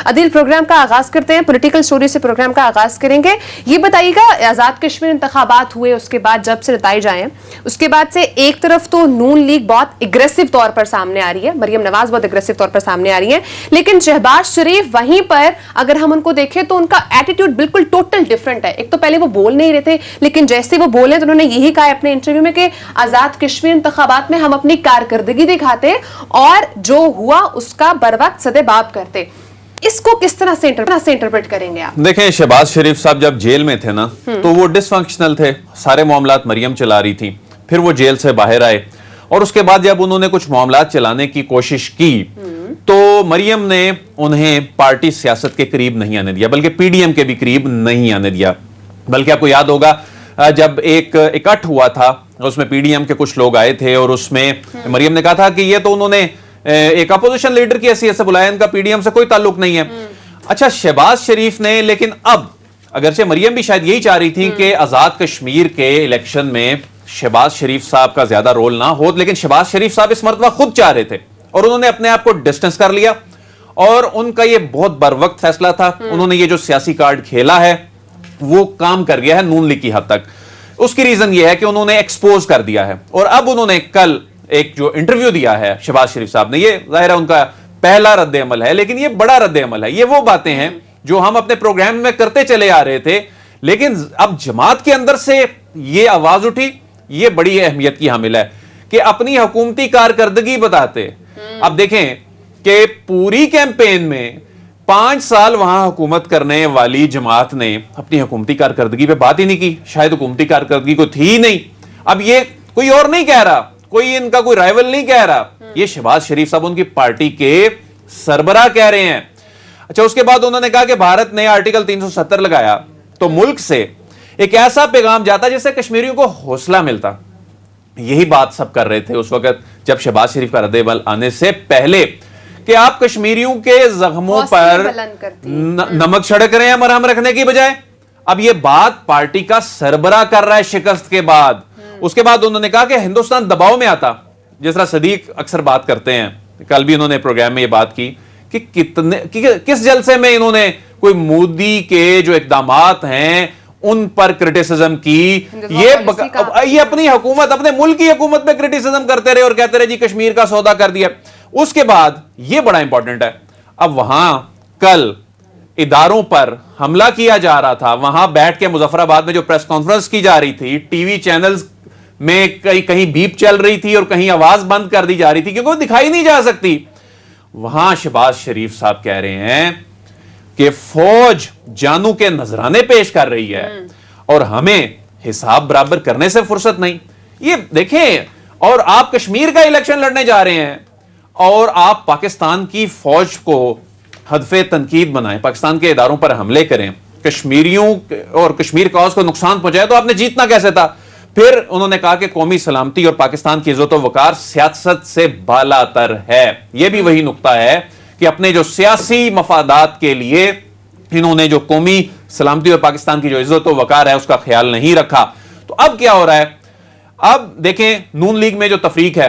عدیل programme کا آغاز کرتے ہیں, پولیٹیکل سٹوری سے پروگرام کا آغاز کریں گے. یہ بتائیے گا آزاد کشمیر انتخابات ہوئے اس کے بعد جب سے نتائج آئے ہیں, اس کے بعد سے ایک طرف تو نون لیگ بہت اگریسو طور پر سامنے آ رہی ہے, مریم نواز بہت اگریسو طور پر سامنے آ رہی ہیں, لیکن شہباز شریف وہیں پر اگر ہم ان کو دیکھیں تو ان کا ایٹیٹیوڈ بالکل ٹوٹل ڈفرنٹ ہے. ایک تو پہلے وہ بول نہیں رہے تھے, لیکن جیسے وہ بولے تو انہوں نے یہی کہا اپنے انٹرویو میں کہ آزاد کشمیر انتخابات میں ہم اپنی کارکردگی دکھاتے اور جو ہوا اس کا بر وقت سدباب کرتے. اس کو کس طرح سے انٹرپریٹ کریں گے آپ؟ دیکھیں, شہباز شریف صاحب جب جیل میں تھے نا تو وہ ڈس فنکشنل تھے, سارے معاملات مریم چلا رہی تھی. پھر وہ جیل سے باہر آئے اور اس کے بعد جب انہوں نے کچھ معاملات چلانے کی کوشش کی تو مریم نے انہیں پارٹی سیاست کے قریب نہیں آنے دیا, بلکہ پی ڈی ایم کے بھی قریب نہیں آنے دیا. بلکہ آپ کو یاد ہوگا جب ایک اکٹھ ہوا تھا اس میں پی ڈی ایم کے کچھ لوگ آئے تھے اور اس میں مریم نے کہا تھا کہ یہ تو انہوں نے ایک اپوزیشن لیڈر کی حیثیت سے بلایا, ان کا پی ڈی ایم سے کوئی تعلق نہیں ہے. اچھا, شہباز شریف نے, لیکن اب اگرچہ مریم بھی شاید یہی چاہ رہی تھی کہ آزاد کشمیر کے الیکشن میں شہباز شریف صاحب کا زیادہ رول نہ ہو, لیکن شہباز شریف صاحب اس مرتبہ خود چاہ رہے تھے اور انہوں نے اپنے آپ کو ڈسٹنس کر لیا. اور ان کا یہ بہت بر وقت فیصلہ تھا, انہوں نے یہ جو سیاسی کارڈ کھیلا ہے وہ کام کر گیا ہے نون لیگ کی حد تک. اس کی ریزن یہ ہے کہ انہوں نے ایکسپوز کر دیا ہے. اور اب انہوں نے کل ایک جو انٹرویو دیا ہے شہباز شریف صاحب نے, یہ ظاہر ہے ان کا پہلا رد عمل ہے, لیکن یہ بڑا رد عمل ہے. یہ وہ باتیں ہیں جو ہم اپنے پروگرام میں کرتے چلے آ رہے تھے, لیکن اب جماعت کے اندر سے یہ آواز اٹھی, یہ بڑی اہمیت کی حامل ہے کہ اپنی حکومتی کارکردگی بتاتے. اب دیکھیں کہ پوری کیمپین میں 5 سال وہاں حکومت کرنے والی جماعت نے اپنی حکومتی کارکردگی پہ بات ہی نہیں کی, شاید حکومتی کارکردگی کو تھی ہی نہیں. اب یہ کوئی اور نہیں کہہ رہا, کوئی ان کا کوئی رائیول نہیں کہہ رہا, یہ شہباز شریف صاحب ان کی پارٹی کے سربراہ کہہ رہے ہیں. اچھا, اس کے بعد انہوں نے کہا کہ بھارت نے آرٹیکل 370 لگایا تو ملک سے ایک ایسا پیغام جاتا جس سے کشمیریوں کو حوصلہ ملتا. یہی بات سب کر رہے تھے اس وقت جب شہباز شریف کا رد عمل آنے سے پہلے کہ آپ کشمیریوں کے زخموں پر نمک چھڑک رہے ہیں مرہم رکھنے کی بجائے. اب یہ بات پارٹی کا سربراہ کر رہا ہے شکست کے بعد. اس کے بعد انہوں نے کہا کہ ہندوستان دباؤ میں آتا, جس طرح صدیق اکثر بات کرتے ہیں, کل بھی انہوں نے پروگرام میں یہ بات کی کہ کس جلسے میں انہوں نے کوئی مودی کے جو اقدامات ہیں ان پر کرٹیسزم کی. یہ اپنی حکومت, اپنے ملک کی حکومت پہ کرٹیسزم کرتے رہے اور کہتے رہے جی کشمیر کا سودا کر دیا. اس کے بعد یہ بڑا امپورٹنٹ ہے, اب وہاں کل اداروں پر حملہ کیا جا رہا تھا, وہاں بیٹھ کے مظفر آباد میں جو پریس کانفرنس کی جا رہی تھی, ٹی وی چینلز میں کہیں بیپ چل رہی تھی اور کہیں آواز بند کر دی جا رہی تھی کیونکہ وہ دکھائی نہیں جا سکتی. وہاں شہباز شریف صاحب کہہ رہے ہیں کہ فوج جانوں کے نذرانے پیش کر رہی ہے اور ہمیں حساب برابر کرنے سے فرصت نہیں. یہ دیکھیں, اور آپ کشمیر کا الیکشن لڑنے جا رہے ہیں اور آپ پاکستان کی فوج کو ہدف تنقید بنائیں, پاکستان کے اداروں پر حملے کریں, کشمیریوں اور کشمیر کاز کو نقصان پہنچائے, تو آپ نے جیتنا کیسے تھا؟ پھر انہوں نے کہا کہ قومی سلامتی اور پاکستان کی عزت و وقار سیاست سے بالا تر ہے. یہ بھی وہی نقطہ ہے کہ اپنے جو سیاسی مفادات کے لیے انہوں نے جو قومی سلامتی اور پاکستان کی جو عزت و وقار ہے اس کا خیال نہیں رکھا. تو اب کیا ہو رہا ہے؟ اب دیکھیں, نون لیگ میں جو تفریق ہے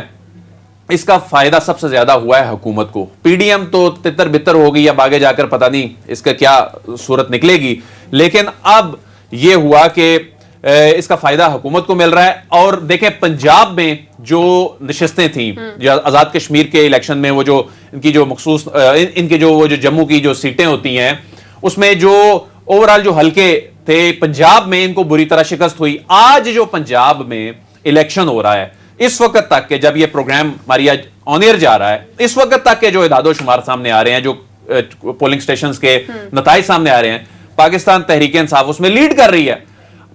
اس کا فائدہ سب سے زیادہ ہوا ہے حکومت کو. پی ڈی ایم تو تتر بتر ہو گئی, اب آگے جا کر پتہ نہیں اس کا کیا صورت نکلے گی, لیکن اب یہ ہوا کہ اس کا فائدہ حکومت کو مل رہا ہے. اور دیکھیں پنجاب میں جو نشستیں تھیں آزاد کشمیر کے الیکشن میں, وہ جو ان کی جو مخصوص ان کے جو وہ جو جموں کی جو سیٹیں ہوتی ہیں اس میں جو اوورال جو حلقے تھے پنجاب میں ان کو بری طرح شکست ہوئی. آج جو پنجاب میں الیکشن ہو رہا ہے, اس وقت تک کہ جب یہ پروگرام ہماری آج آن ایئر جا رہا ہے, اس وقت تک کے جو اعداد و شمار سامنے آ رہے ہیں, جو پولنگ سٹیشنز کے نتائج سامنے آ رہے ہیں, پاکستان تحریک انصاف اس میں لیڈ کر رہی ہے.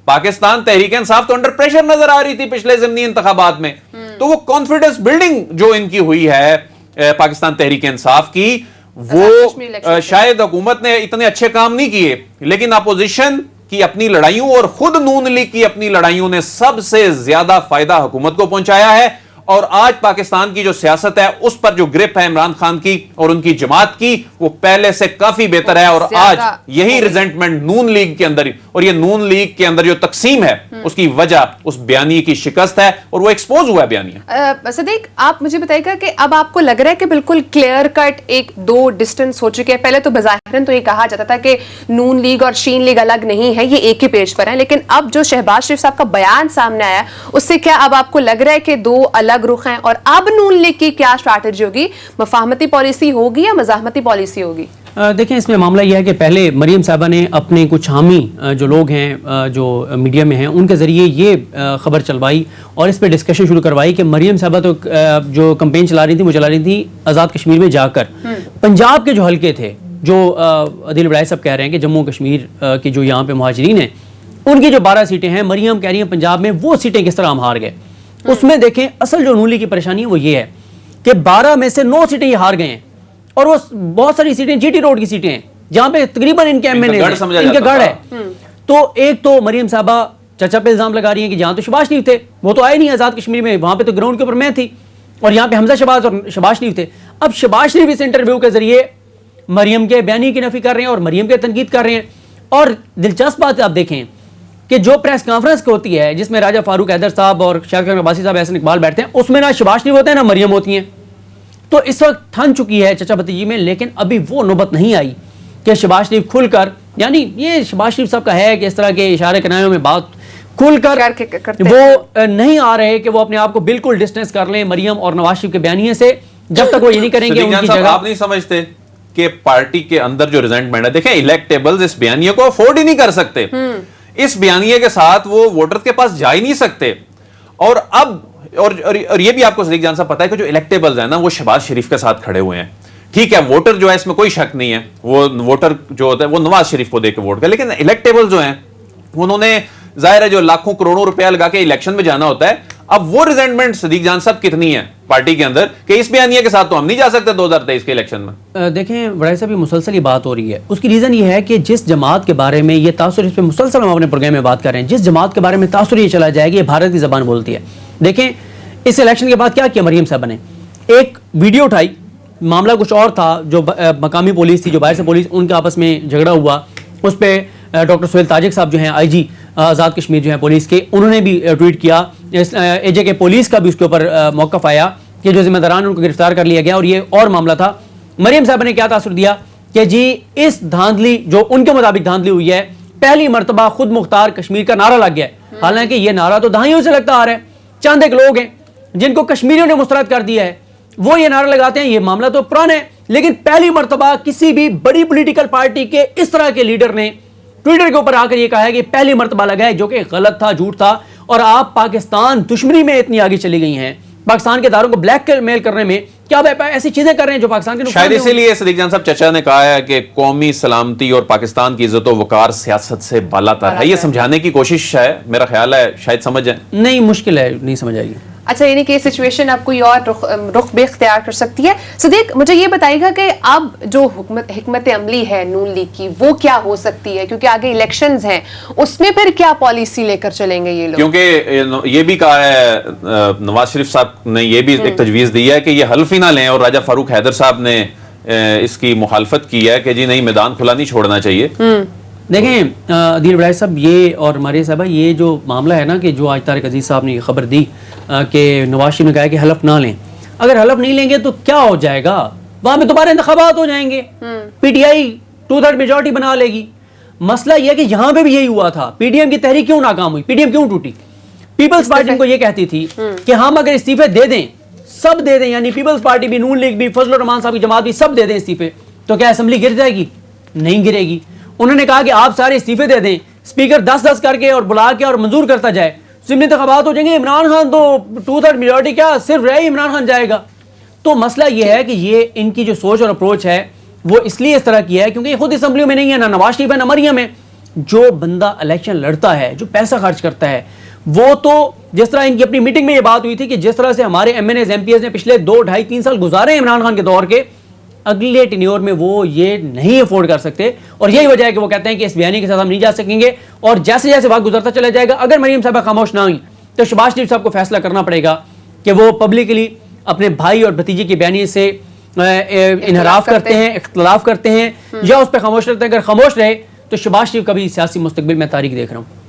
پاکستان تحریک انصاف تو انڈر پریشر نظر آ رہی تھی پچھلے ضمنی انتخابات میں, تو وہ کانفیڈنس بلڈنگ جو ان کی ہوئی ہے پاکستان تحریک انصاف کی, وہ شاید حکومت نے اتنے اچھے کام نہیں کیے, لیکن اپوزیشن کی اپنی لڑائیوں اور خود نون لیگ کی اپنی لڑائیوں نے سب سے زیادہ فائدہ حکومت کو پہنچایا ہے. اور آج پاکستان کی جو سیاست ہے اس پر جو گرپ ہے عمران خان کی اور ان کی جماعت کی وہ پہلے سے کافی بہتر ہے. اور آج یہی ریزنٹمنٹ نون لیگ کے اندر, اور یہ نون لیگ کے اندر جو تقسیم ہے اس کی وجہ اس بیانیے کی شکست ہے اور وہ ایکسپوز ہوا ہے بیانیہ. صدیق آپ مجھے بتائیے گا کہ اب آپ کو لگ رہا ہے کہ بالکل کلیئر کٹ ایک دو ڈسٹنس ہو چکے ہیں؟ پہلے تو بظاہراً تو یہ کہا جاتا تھا کہ نون لیگ اور شین لیگ الگ نہیں ہے, یہ ایک ہی پیج پر ہیں, لیکن اب جو شہباز شریف صاحب کا بیان سامنے آیا اس سے کیا اب آپ کو لگ رہا ہے کہ دو الگ رخ ہیں؟ اور اب نون لیگ کی کیا اسٹریٹجی ہوگی؟ مفاہمتی پالیسی ہوگی یا مزاحمتی پالیسی ہوگی؟ دیکھیں اس میں معاملہ یہ ہے کہ پہلے مریم صاحبہ نے اپنے کچھ حامی جو لوگ ہیں جو میڈیا میں ہیں ان کے ذریعے یہ خبر چلوائی اور اس پہ ڈسکشن شروع کروائی کہ مریم صاحبہ تو جو کمپین چلا رہی تھی وہ چلا رہی تھی آزاد کشمیر میں جا کر پنجاب کے جو حلقے تھے, جو عدیل وڑائے صاحب کہہ رہے ہیں کہ جموں کشمیر کی جو یہاں پہ مہاجرین ہیں ان کی جو 12 سیٹیں ہیں, مریم کہہ رہی ہیں پنجاب میں وہ سیٹیں کس طرح ہم ہار گئے. اس میں دیکھیں اصل جو نون لیگ کی پریشانی ہے وہ یہ ہے کہ 12 میں سے 9 سیٹیں یہ ہار گئے ہیں, اور وہ بہت ساری سیٹیں جی ٹی روڈ کی سیٹیں ہیں جہاں پہ تقریباً ان کے ایم این اے ان کے گڑھ ہے. تو ایک تو مریم صاحبہ چچا پہ الزام لگا رہی ہیں کہ جہاں تو شہباز شریف تھے وہ تو آئے نہیں آزاد کشمیر میں, وہاں پہ تو گراؤنڈ کے اوپر میں تھی, اور یہاں پہ حمزہ شہباز اور شہباز شریف تھے. اب شہباز شریف اس انٹرویو کے ذریعے مریم کے بیانی کی نفی کر رہے ہیں اور مریم کے تنقید کر رہے ہیں. اور دلچسپ بات آپ دیکھیں کہ جو پریس کانفرنس ہوتی ہے جس میں راجہ فاروق حیدر صاحب اور شاہد خان عباسی صاحب احسن اقبال بیٹھتے ہیں, اس میں نہ شہباز شریف ہوتے ہیں نہ مریم ہوتی ہیں. تو اس وقت تھن چکی ہے چچا بھتیجی میں, لیکن ابھی وہ نوبت نہیں آئی کہ شہباز شریف کھل کر, یعنی یہ شہباز شریف صاحب کا ہے کہ اس طرح کے اشارے کنایوں میں بات کھل کر وہ نہیں آ رہے کہ وہ اپنے آپ کو بالکل ڈسٹینس کر لیں مریم اور نواز شریف کے بیانیے سے, جب تک وہ یہ نہیں کریں گے ان کی جگہ. آپ نہیں سمجھتے کہ پارٹی کے اندر جو ریزنٹمنٹ ہے, دیکھیں الیکٹیبلز اس بیانیے کو افورڈ ہی نہیں کر سکتے, اس بیانیے کے ساتھ وہ ووٹر کے پاس جا ہی نہیں سکتے. اور اب اور یہ بھی آپ کو صدیق جان صاحب پتا ہے کہ جو الیکٹیبلز ہیں نا وہ شہباز شریف کے ساتھ کھڑے ہوئے ہیں. ٹھیک ہے ووٹر جو ہے اس میں کوئی شک نہیں ہے, وہ ووٹر جو ہوتا ہے وہ نواز شریف کو دے کے ووٹ کرے, لیکن الیکٹیبل جو ہیں انہوں نے ظاہر ہے جو لاکھوں کروڑوں روپیہ لگا کے الیکشن میں جانا ہوتا ہے. اب وہ ریزنٹمنٹ صدیق جان صاحب کتنی ہے پارٹی کے اندر کہ اس بیانیے کے ساتھ تو ہم نہیں جا سکتے 2023 کے الیکشن میں. دیکھیں وڑائے صاحب یہ مسلسل یہ بات ہو رہی ہے, اس کی ریزن یہ ہے کہ جس جماعت کے بارے میں یہ تاثر, اس پہ مسلسل ہم اپنے پروگرام میں بات کر رہے ہیں, جس جماعت کے بارے میں تاثر یہ چلا جائے گا یہ بھارت کی زبان بولتی ہے. دیکھیں اس الیکشن کے بعد کیا کیا مریم صاحب نے, ایک ویڈیو اٹھائی, معاملہ کچھ اور تھا, جو مقامی پولیس تھی جو باہر سے پولیس ان کے آپس میں جھگڑا ہوا, اس پہ ڈاکٹر سہیل تاجک صاحب جو ہیں آئی جی آزاد کشمیر جو ہیں پولیس کے, انہوں نے بھی ٹویٹ کیا, اے جے کے پولیس کا بھی اس کے اوپر موقف آیا کہ جو ذمہ داران ان کو گرفتار کر لیا گیا, اور یہ اور معاملہ تھا. مریم صاحب نے کیا تاثر دیا کہ جی اس دھاندلی جو ان کے مطابق دھاندلی ہوئی ہے, پہلی مرتبہ خود مختار کشمیر کا نعرہ لگ گیا ہے, حالانکہ یہ نعرہ تو دہائیوں سے لگتا آ رہا ہے. چند ایک لوگ ہیں جن کو کشمیریوں نے مسترد کر دیا ہے وہ یہ نعرہ لگاتے ہیں, یہ معاملہ تو پرانا ہے, لیکن پہلی مرتبہ کسی بھی بڑی پولیٹیکل پارٹی کے اس طرح کے لیڈر نے ٹویٹر کے اوپر آ کر یہ کہا ہے کہ پہلی مرتبہ لگا ہے, جو کہ غلط تھا, جھوٹ تھا. اور آپ پاکستان دشمنی میں اتنی آگے چلی گئی ہیں, پاکستان کے اداروں کو بلیک میل کرنے میں, کیا ایسی چیزیں کر رہے ہیں جو پاکستان کے شاید اسی لیے صدیق جان صاحب چچا نے کہا ہے کہ قومی سلامتی اور پاکستان کی عزت و وقار سیاست سے بالاتر ہے. یہ سمجھانے کی کوشش ہے, میرا خیال ہے شاید سمجھ جائیں. نہیں مشکل ہے, نہیں سمجھ آئے گی. اچھا یعنی کہ سچویشن اب کوئی اور رخ بھی اختیار کر سکتی ہے. صدیق مجھے یہ بتائیے گا کہ اب جو حکمت عملی ہے نون لیگ کی وہ کیا ہو سکتی ہے, کیونکہ آگے الیکشنز ہیں, اس میں پھر کیا پالیسی لے کر چلیں گے یہ لوگ؟ کیونکہ یہ بھی کہا ہے نواز شریف صاحب نے, یہ بھی ایک تجویز دی ہے کہ یہ حلف ہی نہ لیں, اور راجہ فاروق حیدر صاحب نے اس کی مخالفت کی ہے کہ جی نہیں میدان کھلا نہیں چھوڑنا چاہیے. دیکھیں عدیل وڑائے صاحب یہ اور مارے صاحبہ یہ جو معاملہ ہے نا کہ جو آج طارق عزیز صاحب نے یہ خبر دی کہ نواز شریف نے کہا کہ حلف نہ لیں, اگر حلف نہیں لیں گے تو کیا ہو جائے گا, وہاں میں دوبارہ انتخابات ہو جائیں گے, پی ٹی آئی 2/3 میجورٹی بنا لے گی. مسئلہ یہ ہے کہ یہاں پہ بھی یہی ہوا تھا, پی ڈی ایم کی تحریک کیوں ناکام ہوئی, پی ڈی ایم کیوں ٹوٹی, پیپلز پارٹی کو یہ کہتی تھی کہ ہم اگر استعفے دے دیں, سب دے دیں, یعنی پیپلز پارٹی بھی, نون لیگ بھی, فضل الرحمان صاحب کی جماعت بھی, سب دے دیں استعفے, تو کیا اسمبلی گر جائے گی؟ نہیں گرے گی. انہوں نے کہا کہ آپ سارے استعفے دے دیں, اسپیکر 10-10 کر کے اور بلا کے اور منظور کرتا جائے, ضمنی انتخابات ہو جائیں گے, عمران خان تو 2/3 میجورٹی کیا صرف رہے ہی عمران خان جائے گا. تو مسئلہ یہ ہے کہ یہ ان کی جو سوچ اور اپروچ ہے وہ اس لیے اس طرح کی ہے کیونکہ یہ خود اسمبلیوں میں نہیں ہے, نہ نواز شریف ہے نہ مریم ہے. جو بندہ الیکشن لڑتا ہے, جو پیسہ خرچ کرتا ہے, وہ تو جس طرح ان کی اپنی میٹنگ میں یہ بات ہوئی تھی کہ جس طرح سے ہمارے MNAs MPAs نے پچھلے 2-2.5-3 سال گزارے ہیں عمران خان کے دور کے, اگلے ٹینیور میں وہ یہ نہیں افورڈ کر سکتے. اور یہی وجہ ہے کہ وہ کہتے ہیں کہ اس بیانی کے ساتھ ہم نہیں جا سکیں گے, اور جیسے جیسے وقت گزرتا چلا جائے گا, اگر مریم صاحبہ خاموش نہ ہوئی تو شہباز شریف صاحب کو فیصلہ کرنا پڑے گا کہ وہ پبلکلی اپنے بھائی اور بھتیجے کی بیانیے سے انحراف کرتے ہیں، اختلاف کرتے ہیں، یا اس پہ خاموش رہتے ہیں. اگر خاموش رہے تو شہباز شریف کا بھی سیاسی مستقبل میں تاریخ دیکھ رہا ہوں.